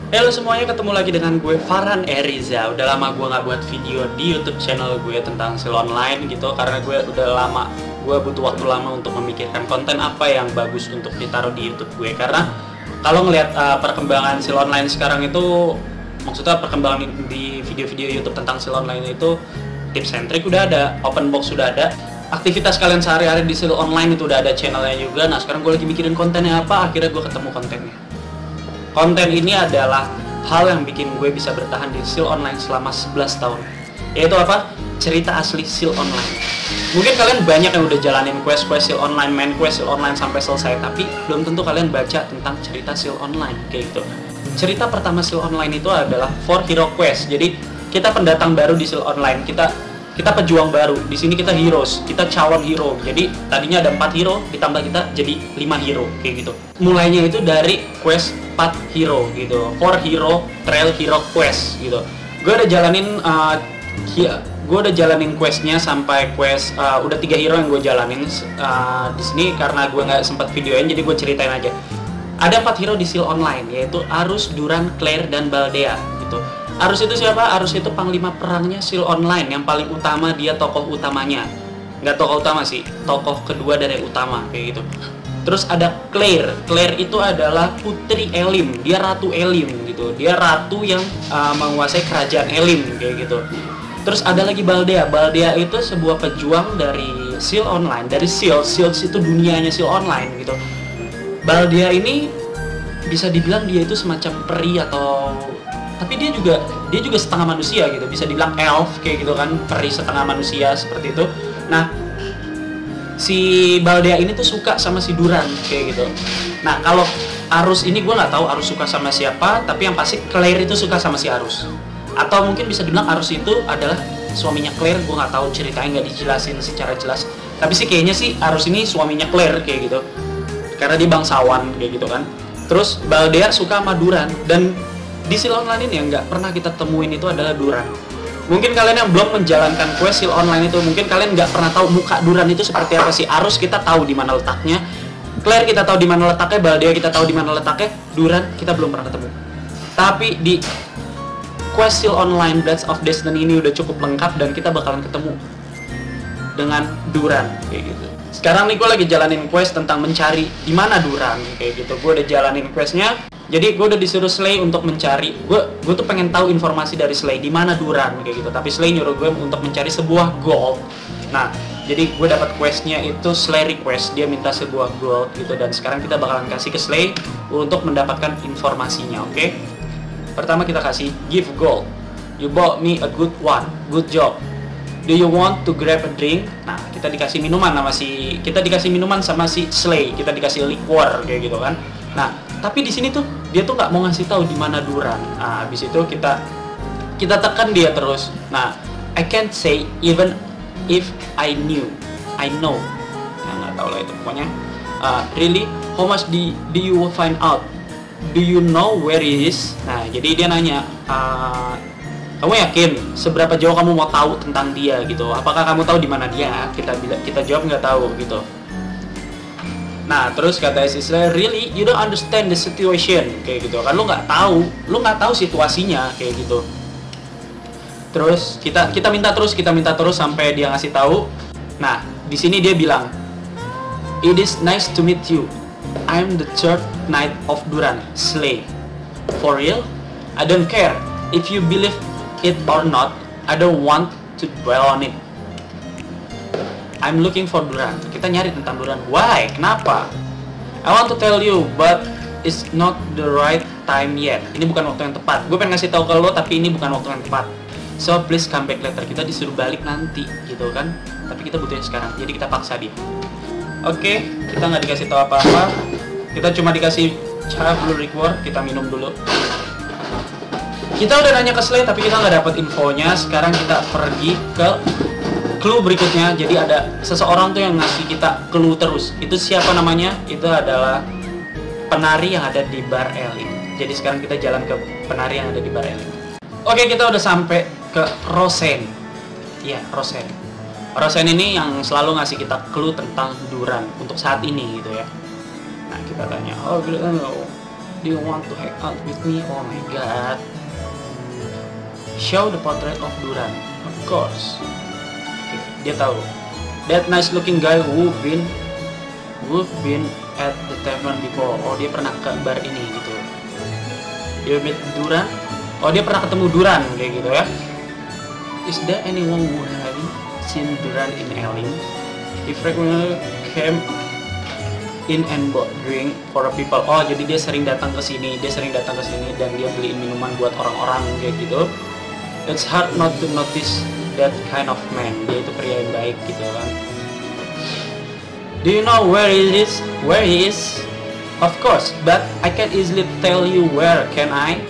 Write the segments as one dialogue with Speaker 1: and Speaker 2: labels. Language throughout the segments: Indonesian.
Speaker 1: Halo semuanya, ketemu lagi dengan gue Farhan Eriza. Udah lama gue nggak buat video di YouTube channel gue tentang sil online gitu, karena gue udah lama, gue butuh waktu lama untuk memikirkan konten apa yang bagus untuk ditaruh di YouTube gue. Karena kalau ngelihat perkembangan sil online sekarang itu, maksudnya perkembangan di video-video YouTube tentang sil online itu, tips centric udah ada, open box sudah ada, aktivitas kalian sehari-hari di sil online itu udah ada channelnya juga. Nah sekarang gue lagi mikirin kontennya apa, akhirnya gue ketemu kontennya. Konten ini adalah hal yang bikin gue bisa bertahan di sil online selama 11 tahun. Yaitu apa? Cerita asli sil online. Mungkin kalian banyak yang udah jalanin quest-quest sil online, main quest sil online sampai selesai, tapi belum tentu kalian baca tentang cerita sil online kayak gitu. Cerita pertama sil online itu adalah For Hero Quest. Jadi kita pendatang baru di sil online, kita pejuang baru. Di sini kita heroes, kita calon hero. Jadi tadinya ada 4 hero, ditambah kita jadi 5 hero kayak gitu. Mulainya itu dari quest 4 hero gitu. For Hero Trail Hero Quest gitu. Gue udah jalanin questnya sampai quest udah 3 hero yang gue jalanin di sini. Karena gue nggak sempat videoin, jadi gue ceritain aja. Ada 4 hero di sil online, yaitu Arus, Duran, Claire, dan Baldea gitu. Arus itu siapa? Arus itu panglima perangnya sil online, yang paling utama, dia tokoh utamanya. Nggak tokoh utama sih, tokoh kedua dari utama kayak gitu. Terus ada Claire. Claire itu adalah putri Elim, dia ratu Elim gitu. Dia ratu yang menguasai kerajaan Elim kayak gitu. Terus ada lagi Baldea. Baldea itu sebuah pejuang dari sil online, dari sil itu dunianya sil online gitu. Baldea ini bisa dibilang dia itu semacam peri, atau tapi dia juga setengah manusia gitu, bisa dibilang elf kayak gitu kan, peri setengah manusia seperti itu. Nah, si Baldea ini tuh suka sama si Duran kayak gitu. Nah, kalau Arus ini gue nggak tahu Arus suka sama siapa, tapi yang pasti Claire itu suka sama si Arus. Atau mungkin bisa dibilang Arus itu adalah suaminya Claire, gue nggak tahu, ceritanya nggak dijelasin secara jelas. Tapi sih kayaknya sih Arus ini suaminya Claire kayak gitu, karena dia bangsawan kayak gitu kan. Terus Baldea suka sama Duran, dan di sil online ini yang nggak pernah kita temuin itu adalah Duran. Mungkin kalian yang belum menjalankan quest sil online itu, mungkin kalian nggak pernah tahu muka Duran itu seperti apa sih. Arus kita tahu di mana letaknya, Claire kita tahu di mana letaknya, Baldea kita tahu di mana letaknya, Duran kita belum pernah ketemu. Tapi di quest sil online Blades of Destiny ini udah cukup lengkap, dan kita bakalan ketemu dengan Duran kayak gitu. Sekarang nih gue lagi jalanin quest tentang mencari di mana Duran kayak gitu. Gue udah jalanin questnya. Jadi gue udah disuruh Slay untuk mencari. Gue tuh pengen tahu informasi dari Slay di mana Duran kayak gitu. Tapi Slay nyuruh gue untuk mencari sebuah gold. Nah, jadi gue dapat questnya itu Slay request. Dia minta sebuah gold gitu, dan sekarang kita bakalan kasih ke Slay untuk mendapatkan informasinya. Oke? Pertama kita kasih give gold. You bought me a good one. Good job. Do you want to grab a drink? Nah, kita dikasih minuman sama si Slay. Kita dikasih liquor kayak gitu kan. Nah, tapi di sini tuh dia tuh nggak mau ngasih tahu di mana Duran. Nah, habis itu kita tekan dia terus. Nah, I can't say even if I know. Nah, nggak tahu lah itu pokoknya. Really, how much do you find out? Do you know where he is? Nah, jadi dia nanya, kamu yakin seberapa jauh kamu mau tahu tentang dia gitu? Apakah kamu tahu di mana dia? Kita jawab nggak tahu gitu. Nah, terus kata si Slay, really you don't understand the situation kayak gitu kan, lu nggak tahu situasinya kayak gitu. Terus kita minta terus sampai dia ngasih tahu. Nah, di sini dia bilang, it is nice to meet you. I'm the third knight of Duran, Slay. For real? I don't care if you believe it or not. I don't want to dwell on it. I'm looking for Duran. Kita nyari tentang Duran. Why? Kenapa? I want to tell you, but it's not the right time yet. Ini bukan waktu yang tepat. Gue pengen ngasih tahu ke lo, tapi ini bukan waktu yang tepat. So please come back later. Kita disuruh balik nanti, gitu kan? Tapi kita butuhnya sekarang. Jadi kita paksa dia. Oke, kita nggak dikasih tahu apa-apa. Kita cuma dikasih cara blue reward. Kita minum dulu. Kita udah nanya ke Slay, tapi kita nggak dapat infonya. Sekarang kita pergi ke clue berikutnya. Jadi ada seseorang tuh yang ngasih kita clue terus. Itu siapa namanya? Itu adalah penari yang ada di bar Elim. Jadi sekarang kita jalan ke penari yang ada di bar Elim. Oke, kita udah sampai ke Rosen. Iya, Rosen. Rosen ini yang selalu ngasih kita clue tentang Duran untuk saat ini gitu ya. Nah, kita tanya, oh, Do you want to hang out with me? Oh my god. Show the portrait of Duran. Of course. Okay, dia tahu. That nice looking guy who've been at the tavern before. Oh, dia pernah ke bar ini gitu. You meet Duran? Oh, dia pernah ketemu Duran kayak gitu ya. Is there anyone who haven't seen Duran in Elim? He frequently came in and bought drink for people. Oh, jadi dia sering datang ke sini, dan dia beliin minuman buat orang-orang kayak gitu. It's hard not to notice that kind of man. Dia itu pria yang baik gitu kan. Do you know where he is? Where he is? Of course, but I can easily tell you where, can I?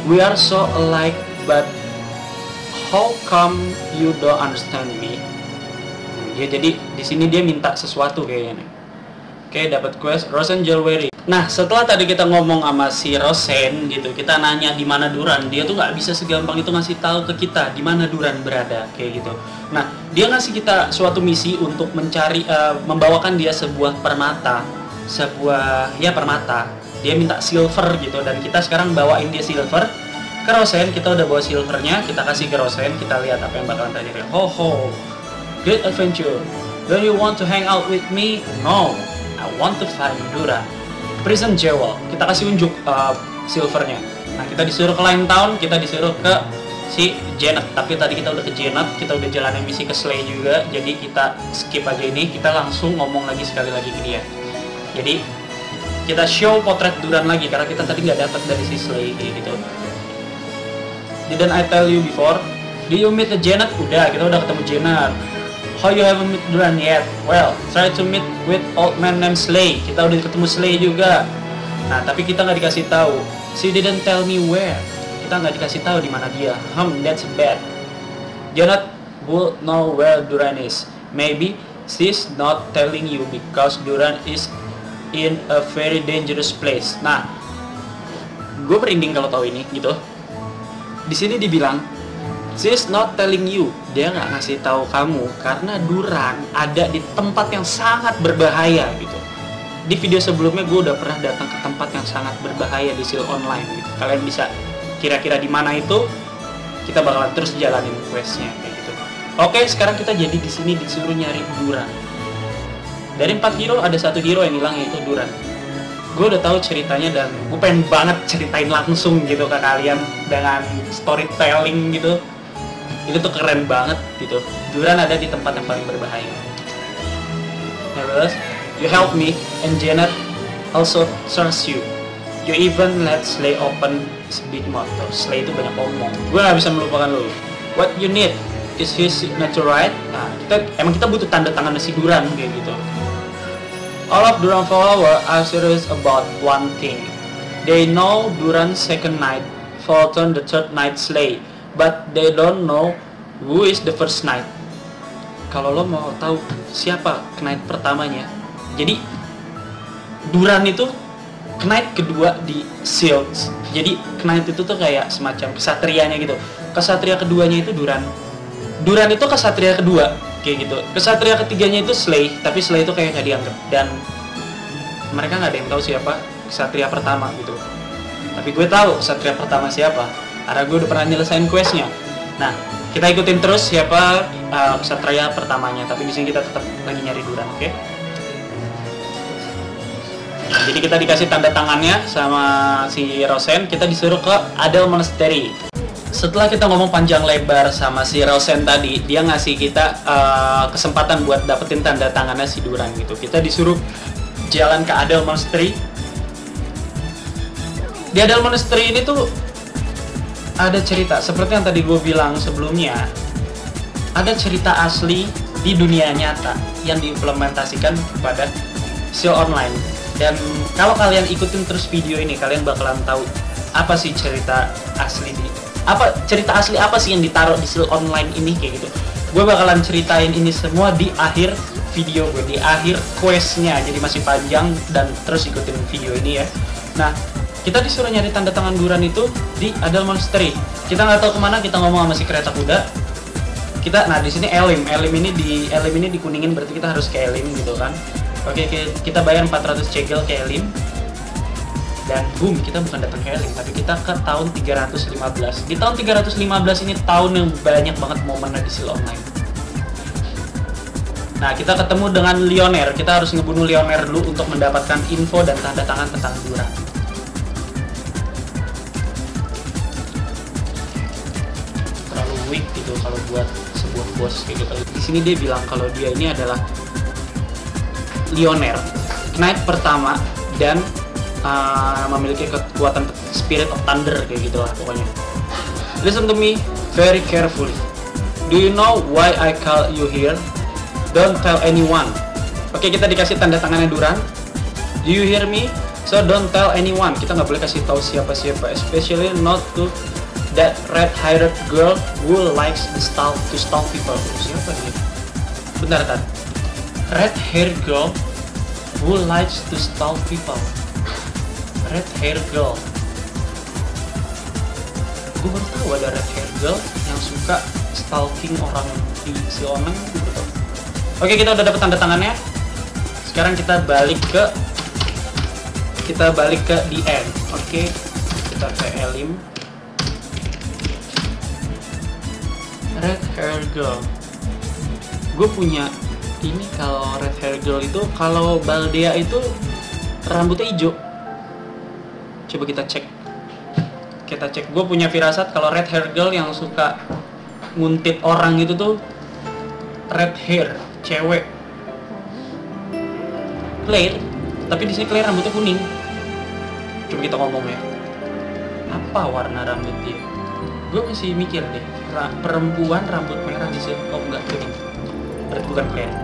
Speaker 1: We are so alike, but how come you don't understand me? Ya, jadi di sini dia minta sesuatu kayaknya nih. Oke, dapat quest Rosen Jewelry. Nah, setelah tadi kita ngomong sama si Rosen gitu, kita nanya di mana Duran, dia tuh nggak bisa segampang itu ngasih tahu ke kita di mana Duran berada kayak gitu. Nah, dia ngasih kita suatu misi untuk mencari, membawakan dia sebuah permata, permata. Dia minta silver gitu, dan kita sekarang bawain dia silver ke Rosen. Kita udah bawa silvernya, kita kasih ke Rosen, kita lihat apa yang bakalan terjadi. Ho ho. Great adventure. Don't you want to hang out with me? No, I want to find Duran. Prison Jewel. Kita kasih unjuk silvernya. Nah, kita disuruh ke Lime Town, kita disuruh ke si Janet. Tapi tadi kita udah ke Janet, kita udah jalanin misi ke Slay juga. Jadi kita skip aja ini, kita langsung ngomong lagi sekali lagi ke dia. Jadi kita show potret Duran lagi karena kita tadi nggak dapat dari si Slay kayak gitu. Didn't I tell you before? Do you meet the Janet? Udah, kita udah ketemu Janet. How you haven't met Duran yet? Well, try to meet with old man named Slay. Kita udah ketemu Slay juga. Nah, tapi kita nggak dikasih tahu. She didn't tell me where. Kita nggak dikasih tahu di mana dia. That's bad. Janet will know where Duran is. Maybe she's not telling you because Duran is in a very dangerous place. Nah, gue merinding kalau tahu ini gitu. Di sini dibilang she's not telling you, dia nggak ngasih tahu kamu karena Duran ada di tempat yang sangat berbahaya gitu. Di video sebelumnya gue udah pernah datang ke tempat yang sangat berbahaya di Seal Online gitu. Kalian bisa kira-kira di mana itu, kita bakalan terus jalanin questnya kayak gitu. Oke, sekarang kita jadi di sini disuruh nyari Duran. Dari 4 hero ada 1 hero yang hilang, yaitu Duran. Gue udah tahu ceritanya dan gue pengen banget ceritain langsung gitu ke kalian dengan storytelling gitu. Itu tuh keren banget gitu. Duran ada di tempat yang paling berbahaya. Terus, you help me and Janet also trust you. You even let Slay open his big mouth. Slay itu banyak omong. Gue gak bisa melupakan lo. What you need is his signature, right? Nah, kita butuh tanda tangan si Duran kayak gitu. All of Duran follower are serious about one thing. They know Duran's second night, Fulton the third night Slay, but they don't know who is the first knight. Kalau lo mau tahu siapa knight pertamanya, jadi Duran itu knight kedua di Shields. Jadi knight itu tuh kayak semacam kesatrianya gitu. Kesatria keduanya itu Duran. Duran itu kesatria kedua kayak gitu. Kesatria ketiganya itu Slay, tapi Slay itu kayak nggak dianggap, dan mereka nggak ada yang tahu siapa kesatria pertama gitu. Tapi gue tahu kesatria pertama siapa, karena gue udah pernah nyelesain questnya. Nah, kita ikutin terus siapa kesatria pertamanya. Tapi di sini kita tetap lagi nyari Duran, oke? Nah, jadi kita dikasih tanda tangannya sama si Rosen. Kita disuruh ke Adel Monastery. Setelah kita ngomong panjang lebar sama si Rosen tadi, dia ngasih kita kesempatan buat dapetin tanda tangannya si Duran gitu. Kita disuruh jalan ke Adel Monastery. Di Adel Monastery ini tuh ada cerita, seperti yang tadi gue bilang sebelumnya. Ada cerita asli di dunia nyata yang diimplementasikan kepada Seal Online. Dan kalau kalian ikutin terus video ini, kalian bakalan tahu apa sih cerita asli di cerita asli apa sih yang ditaruh di Seal Online ini kayak gitu. Gue bakalan ceritain ini semua di akhir video gue, di akhir questnya. Jadi masih panjang dan terus ikutin video ini ya. Nah, kita disuruh nyari tanda tangan Duran itu di Adel Monastery. Kita nggak tahu kemana, kita ngomong sama si kereta kuda. Nah di sini Elim ini dikuningin, berarti kita harus ke Elim gitu kan. Oke, kita bayar 400 cegel ke Elim. Dan boom, kita bukan datang ke Elim, tapi kita ke tahun 315. Di tahun 315 ini tahun yang banyak banget momennya di seal online. Nah, kita ketemu dengan Lioner. Kita harus ngebunuh Lioner dulu untuk mendapatkan info dan tanda tangan tentang Duran. Terlalu weak gitu kalau buat sebuah bos kayak gitu. Di sini dia bilang kalau dia ini adalah Lioner, knight pertama dan memiliki kekuatan spirit of thunder kayak gitu lah pokoknya. Listen to me very carefully. Do you know why I call you here? Don't tell anyone. Oke, kita dikasih tanda tangannya Duran. Do you hear me? So don't tell anyone. Kita nggak boleh kasih tahu siapa-siapa, especially not to that red-haired girl who likes to stalk people. Siapa dia? Bentar kan? Red-haired girl who likes to stalk people. Red hair girl. Gue baru tahu ada red hair girl yang suka stalking orang di si online. Oke, kita udah dapet tanda tangannya. Sekarang kita balik ke the end. Oke, kita ke Elim. Red hair girl. Gue punya ini, kalau red hair girl itu, kalau Baldea itu rambutnya hijau. Coba kita cek. Gue punya firasat kalau red hair girl yang suka nguntit orang itu tuh red hair, cewek. Claire, tapi di sini Claire rambutnya kuning. Coba kita ngomong ya. Apa warna rambut dia? Gue masih mikir deh. Perempuan rambut merah di sini. Oh enggak, kuning. Berarti bukan Claire.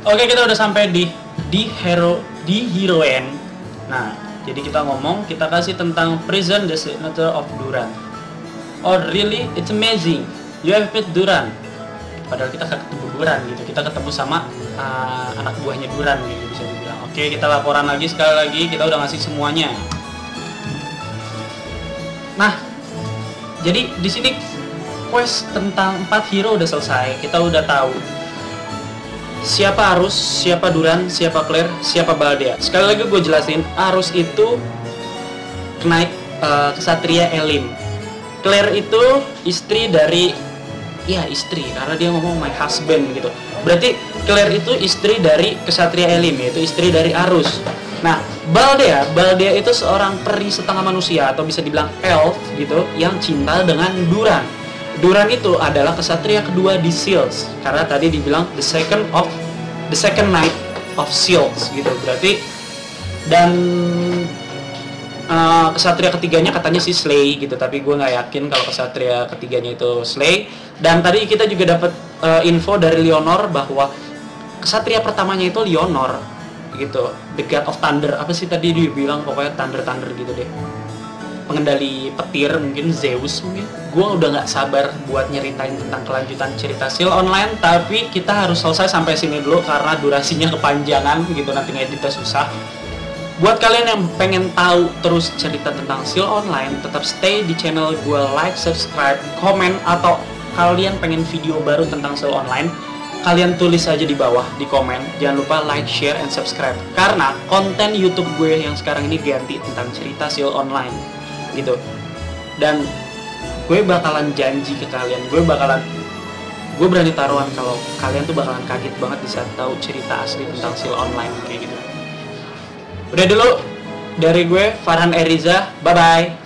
Speaker 1: Oke, kita udah sampai di heroine. Nah, jadi kita ngomong, kita kasih tentang prison the signature of Duran. Oh really? It's amazing. You have met Duran. Padahal kita ketemu Duran gitu. Kita ketemu sama anak buahnya Duran gitu bisa dibilang. Oke, kita laporan lagi sekali lagi. Kita udah ngasih semuanya. Nah, jadi di sini quest tentang 4 hero udah selesai. Kita udah tahu siapa Arus, siapa Duran, siapa Claire, siapa Baldea. Sekali lagi gue jelasin, Arus itu knight kesatria Elim. Claire itu istri dari, ya istri, karena dia ngomong my husband gitu. Berarti Claire itu istri dari kesatria Elim, yaitu istri dari Arus. Nah, Baldea itu seorang peri setengah manusia, atau bisa dibilang elf gitu, yang cinta dengan Duran. Duran itu adalah kesatria kedua di Seals, karena tadi dibilang the second night of Seals gitu. Berarti dan kesatria ketiganya katanya si Slay gitu, tapi gue nggak yakin kalau kesatria ketiganya itu Slay. Dan tadi kita juga dapat info dari Lionor bahwa kesatria pertamanya itu Lionor gitu, the god of thunder. Apa sih tadi dia bilang, pokoknya thunder gitu deh, pengendali petir, mungkin Zeus mungkin. Gue udah nggak sabar buat nyeritain tentang kelanjutan cerita Seal Online, tapi kita harus selesai sampai sini dulu karena durasinya kepanjangan gitu, nanti ngeditnya susah. Buat kalian yang pengen tahu terus cerita tentang Seal Online, tetap stay di channel gue, like, subscribe, komen, atau kalian pengen video baru tentang Seal Online, kalian tulis aja di bawah di komen. Jangan lupa like, share, and subscribe, karena konten YouTube gue yang sekarang ini ganti tentang cerita Seal Online gitu. Dan gue bakalan janji ke kalian, gue berani taruhan kalau kalian tuh bakalan kaget banget di saat tahu cerita asli tentang Seal Online kayak gitu. Udah dulu dari gue, Farhan Eriza, bye bye.